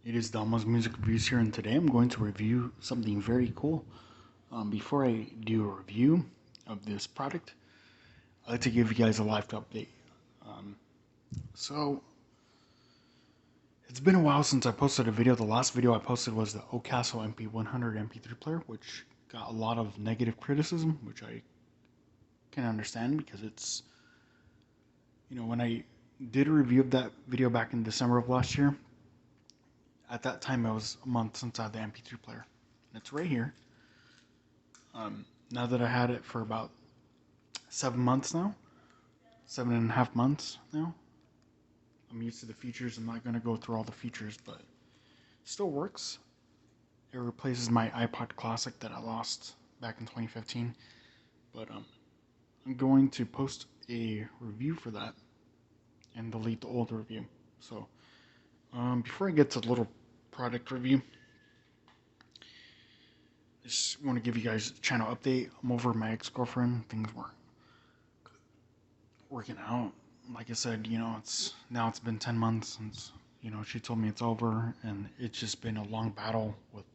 It is Dalma's Music Reviews here, and today I'm going to review something very cool. Before I do a review of this product, I'd like to give you guys a live update. Um, so, it's been a while since I posted a video. The last video I posted was the Ocasso MP100 MP3 player, which got a lot of negative criticism, which I can understand because when I did a review of that video back in December of last year, at that time it was a month since I had the MP3 player. And it's right here. Now that I had it for about 7 months now, 7.5 months now, I'm used to the features. I'm not going to go through all the features, but it still works. It replaces my iPod Classic that I lost back in 2015. But I'm going to post a review for that and delete the old review. So before I get to the little product review, I just want to give you guys a channel update. I'm over my ex-girlfriend. Things weren't working out. Like I said, it's been 10 months since, she told me it's over, and it's just been a long battle with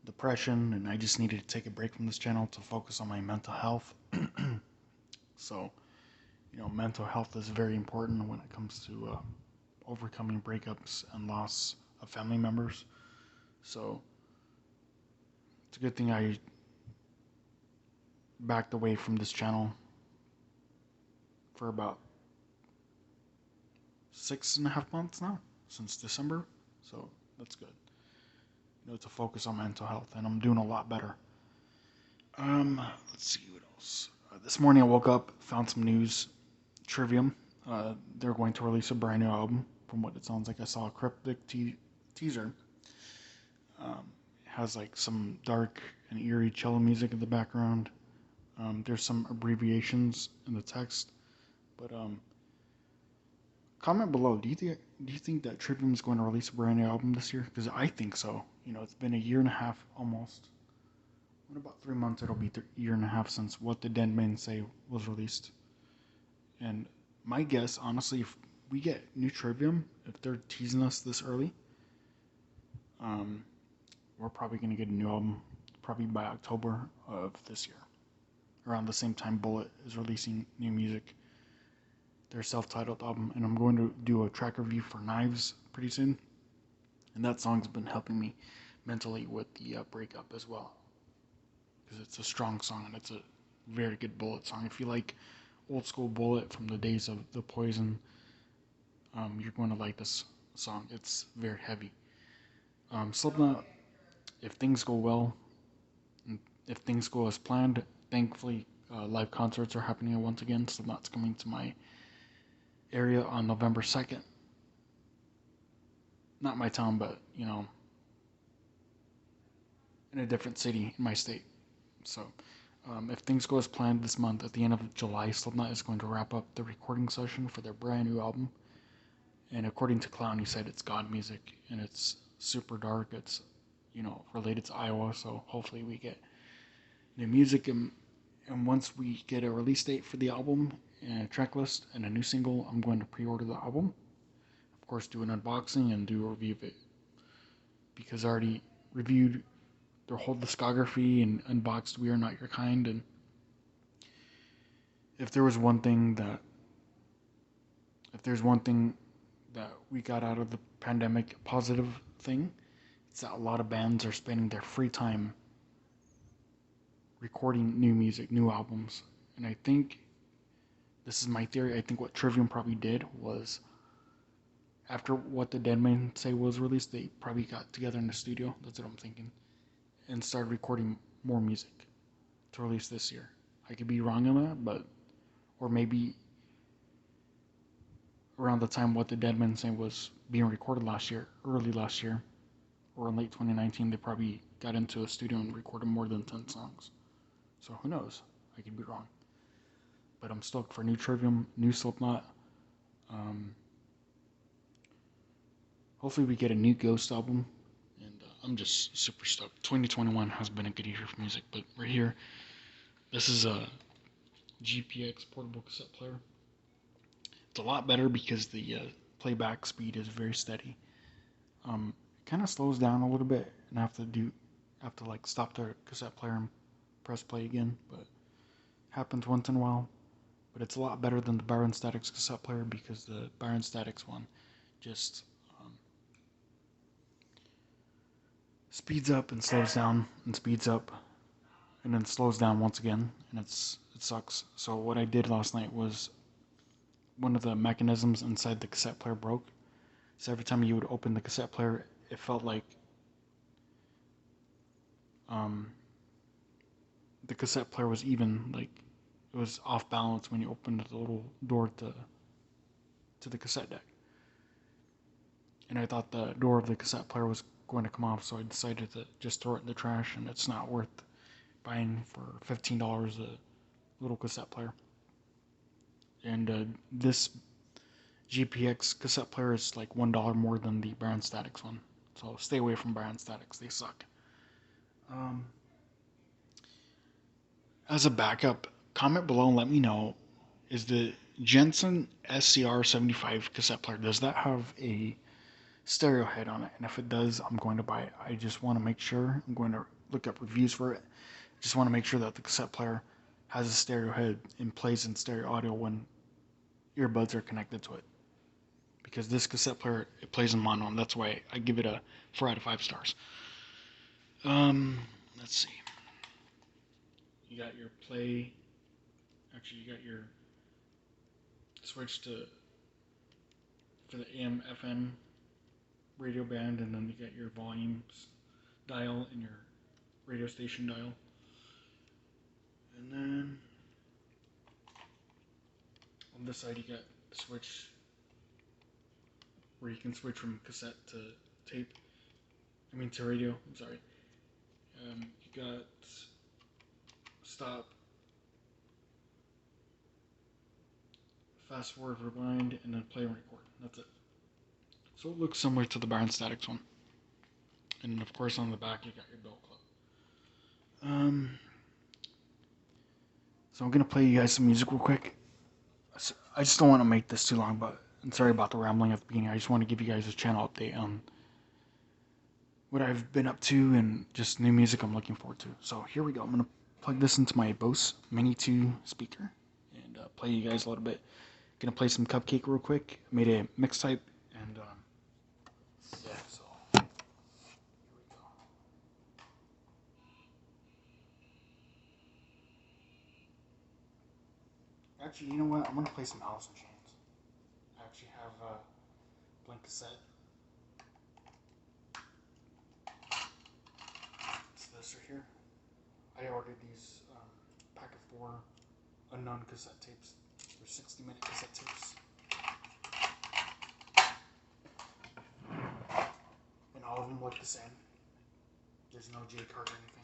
depression, and I just needed to take a break from this channel to focus on my mental health. So, mental health is very important when it comes to overcoming breakups and loss of family members. So, it's a good thing I backed away from this channel for about 6.5 months now, since December. So that's good. To focus on mental health, and I'm doing a lot better. Let's see what else. This morning I woke up, found some news. Trivium, they're going to release a brand new album. From what it sounds like, I saw a cryptic teaser. It has like some dark and eerie cello music in the background. There's some abbreviations in the text. But comment below. Do you think that Trivium is going to release a brand new album this year? Because I think so. It's been a year and a half almost. In about 3 months, it'll be a year and a half since What the Dead Men Say was released. And my guess, honestly, if we get new Trivium, if they're teasing us this early, we're probably going to get a new album probably by October of this year. Around the same time Bullet is releasing new music, their self-titled album, and I'm going to do a track review for Knives pretty soon. And that song's been helping me mentally with the breakup as well, because it's a strong song and it's a very good Bullet song. If you like old school Bullet from the days of The Poison, you're going to like this song. It's very heavy. Slipknot, if things go well, if things go as planned, thankfully live concerts are happening once again. Slipknot's coming to my area on November 2nd. Not my town, but in a different city in my state. So if things go as planned this month, at the end of July, Slipknot is going to wrap up the recording session for their brand new album. And according to Clown, he said it's God music and it's super dark. It's related to Iowa, so hopefully we get new music. And once we get a release date for the album and a track list and a new single, I'm going to pre-order the album. Of course, do an unboxing and do a review of it, because I already reviewed their whole discography and unboxed We Are Not Your Kind. And if there's one thing that we got out of the pandemic, a positive thing, it's that a lot of bands are spending their free time recording new music, new albums. And I think, this is my theory, I think what Trivium probably did was, after What the Dead Men Say was released, they probably got together in the studio, that's what I'm thinking, and started recording more music to release this year. I could be wrong on that, or maybe around the time What the Dead Men Say was being recorded early last year, or in late 2019, they probably got into a studio and recorded more than 10 songs. So who knows? I could be wrong. But I'm stoked for new Trivium, new Slipknot. Hopefully we get a new Ghost album. And I'm just super stoked. 2021 has been a good year for music, but right here, this is a GPX Portable Cassette player. It's a lot better because the playback speed is very steady. it kind of slows down a little bit, and I have to like stop the cassette player and press play again. But it happens once in a while. But it's a lot better than the Byron Statics cassette player because the Byron Statics one just speeds up and slows down and speeds up and then slows down once again, and it sucks. So what I did last night was one of the mechanisms inside the cassette player broke. So every time you would open the cassette player, it felt like um, the cassette player was even like it was off balance when you opened the little door to the cassette deck. And I thought the door of the cassette player was going to come off, so I decided to just throw it in the trash, and it's not worth buying for $15 a little cassette player. And this GPX cassette player is like $1 more than the Byron Statics one, so stay away from Byron Statics, they suck. As a backup, comment below and let me know, is the Jensen SCR75 cassette player, does that have a stereo head on it? And if it does, I'm going to buy it. I just want to make sure. I'm going to look up reviews for it. Just want to make sure that the cassette player has a stereo head and plays in stereo audio when earbuds are connected to it. Because this cassette player, it plays in mono, and that's why I give it a 4 out of 5 stars. Let's see. You got your play. Actually, you got your switch for the AM, FM radio band, and then you got your volumes dial and your radio station dial. And then on this side, you got the switch where you can switch from cassette to tape. To radio. I'm sorry. You got stop, fast forward, rewind, and then play and record. That's it. So it looks similar to the Byron Statics one. And of course on the back you got your belt clip. So I'm gonna play you guys some music real quick. I just don't want to make this too long, but I'm sorry about the rambling at the beginning. I just want to give you guys a channel update on what I've been up to and just new music I'm looking forward to. So here we go. I'm gonna plug this into my Bose Mini 2 speaker and play you guys a little bit. Gonna play some Cupcake real quick. Made a mixtape and yeah. So here we go. Actually, you know what? I'm gonna play some Alice in Chains. I actually have a blank cassette. It's this right here. I ordered these pack of 4 unknown cassette tapes. They're 60-minute cassette tapes. And all of them look the same. There's no J card or anything.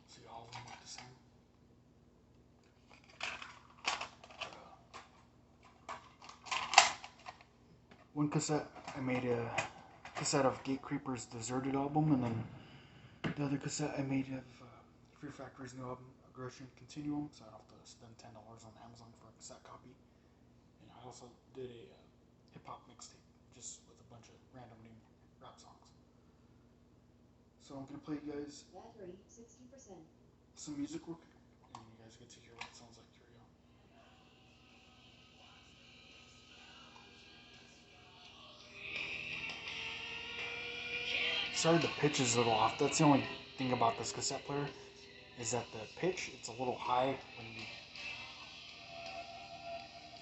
See, all of them look the same. One cassette, I made a cassette of Gatecreeper's Deserted album, and then the other cassette I made of Fear Factory's new album, Aggression Continuum, so I don't have to spend $10 on Amazon for a cassette copy. And I also did a hip-hop mixtape, just with a bunch of random new rap songs. So I'm going to play you guys battery 60%. Some music real quick, and you guys get to hear what it sounds like. Here we go. Sorry, the pitch is a little off. That's the only thing about this cassette player, is that the pitch, it's a little high when you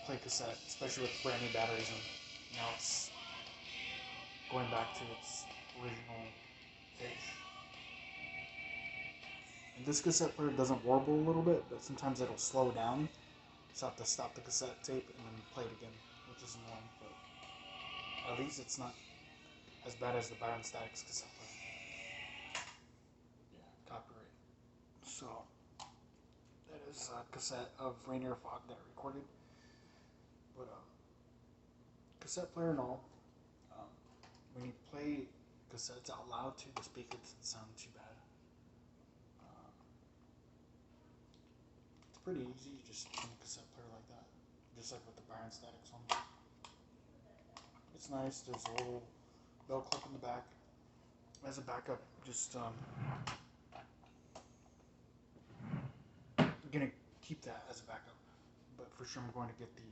play cassette, especially with brand new batteries, and now it's going back to its original pitch. And this cassette player doesn't warble a little bit, but sometimes it'll slow down, so I have to stop the cassette tape and then play it again, which is annoying, but at least it's not as bad as the Byron Statics cassette player. Yeah, copyright. So, that is a cassette of Rainier Fog that I recorded. But, cassette player and all, when you play cassettes out loud too, the speaker doesn't sound too bad. pretty easy. You just turn the cassette player like that, just like with the Byron Statics one. It's nice. There's a little bell clip in the back as a backup. Just I'm gonna keep that as a backup, but for sure I'm going to get the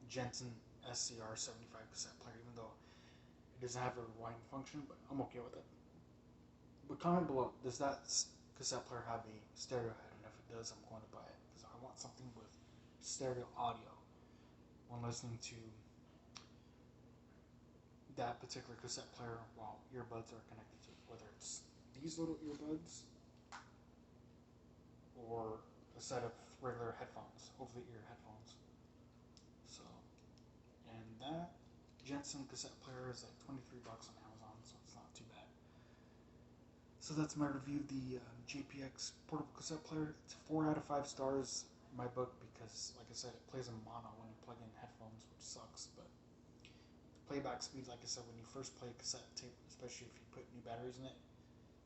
Jensen SCR 75 cassette player, even though it doesn't have a rewind function, but I'm okay with it. But comment below, does that cassette player have a stereo head? And if it does, I'm going to buy it because I want something with stereo audio when listening to that particular cassette player while earbuds are connected to it, whether it's these little earbuds or a set of regular headphones, over the ear headphones. So, and that Jensen cassette player is like 23 bucks on Amazon, so it's not too bad. So that's my review of the GPX Portable Cassette Player. It's 4 out of 5 stars in my book because, like I said, it plays in mono when you plug in headphones, which sucks, but playback speed, like I said, when you first play a cassette tape, especially if you put new batteries in it,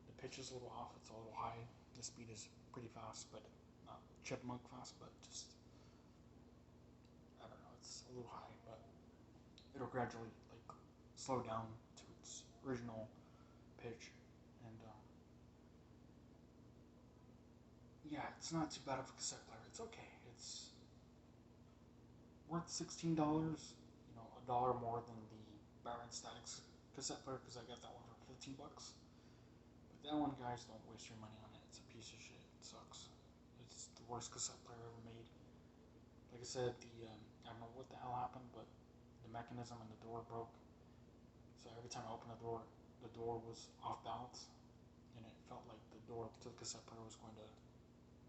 the pitch is a little off, it's a little high. The speed is pretty fast, but not chipmunk fast, but just, I don't know, it's a little high, but it'll gradually like slow down to its original pitch. And yeah, it's not too bad of a cassette player. It's okay. It's worth $16, a dollar more than the Byron Statics cassette player because I got that one for 15 bucks. But that one, guys, don't waste your money on it. It's a piece of shit. It sucks. It's the worst cassette player ever made. Like I said, I don't know what the hell happened, but the mechanism in the door broke. So every time I opened the door was off balance, and it felt like the door to the cassette player was going to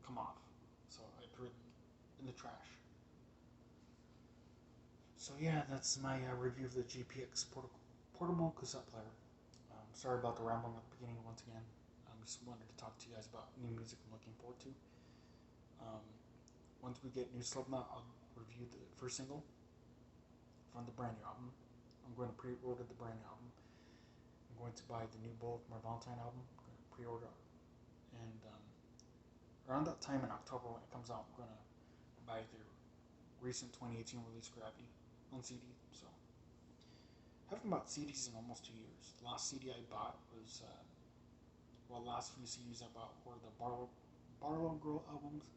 come off. So I threw it in the trash. So yeah, that's my review of the GPX Portable Cassette Player. Sorry about the rambling at the beginning once again. I just wanted to talk to you guys about new music I'm looking forward to. Once we get new Slipknot, I'll review the first single from the brand new album. I'm going to pre-order the brand new album. I'm going to buy the new Bullet for my Valentine album. I'm going to pre-order it. And around that time in October when it comes out, I'm going to buy their recent 2018 release Gravity on CD. So I haven't bought CDs in almost 2 years. The last CD I bought was, the last few CDs I bought were the Barlow Girl albums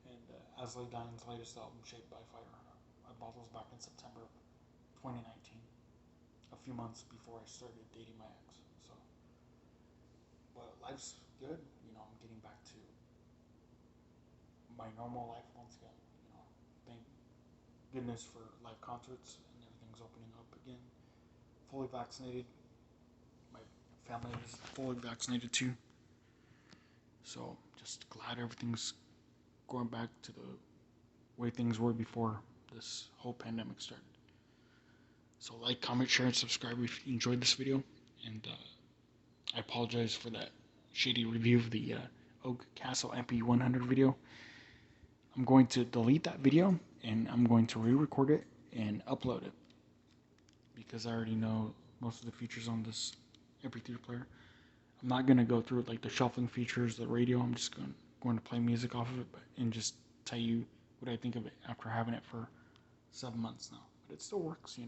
and Asley Dine's latest album, Shaped by Fire. I bought those back in September of 2019, a few months before I started dating my ex. So, but life's good. I'm getting back to my normal life once again. Thank goodness for live concerts and everything's opening up again. Fully vaccinated. My family is fully vaccinated too. So just glad everything's going back to the way things were before this whole pandemic started. So like, comment, share, and subscribe if you enjoyed this video. And I apologize for that shady review of the Oak Castle MP100 video. I'm going to delete that video and I'm going to re-record it and upload it because I already know most of the features on this MP3 player. I'm not going to go through like the shuffling features, the radio. I'm just going to play music off of it and just tell you what I think of it after having it for 7 months now. But it still works,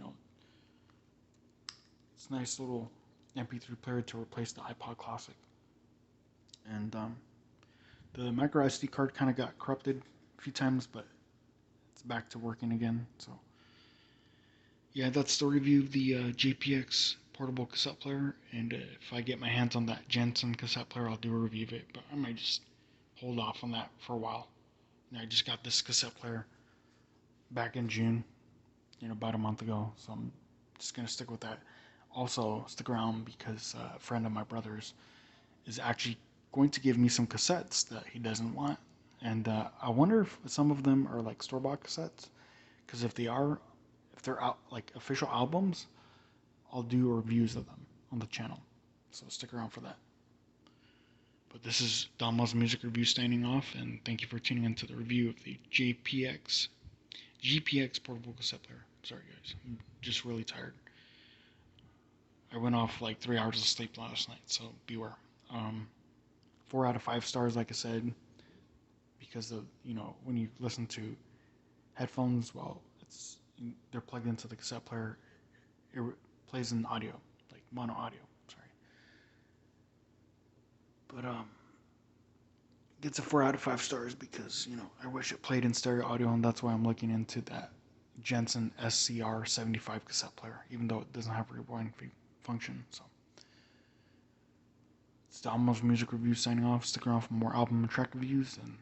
It's a nice little MP3 player to replace the iPod Classic. And the micro SD card kind of got corrupted a few times, but it's back to working again. So yeah, that's the review of the GPX Portable Cassette Player. And if I get my hands on that Jensen cassette player, I'll do a review of it. But I might just hold off on that for a while. And I just got this cassette player back in June, about a month ago. So I'm just going to stick with that. Also, stick around because a friend of my brother's is actually going to give me some cassettes that he doesn't want. And I wonder if some of them are like store-bought cassettes. Because if they're out like official albums, I'll do reviews of them on the channel. So stick around for that. But this is Donald's Music Review standing off, and thank you for tuning into the review of the GPX Portable Cassette Player. Sorry guys, I'm just really tired. I went off like 3 hours of sleep last night, so beware. 4 out of 5 stars, like I said, because of, when you listen to headphones, well, they're plugged into the cassette player. It plays in audio, like mono audio. Sorry, but gets a 4 out of 5 stars because I wish it played in stereo audio, and that's why I'm looking into that Jensen SCR75 cassette player, even though it doesn't have rewind function. So it's the Almost Music Review signing off. Stick around for more album and track reviews, and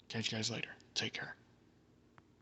catch you guys later. Take care.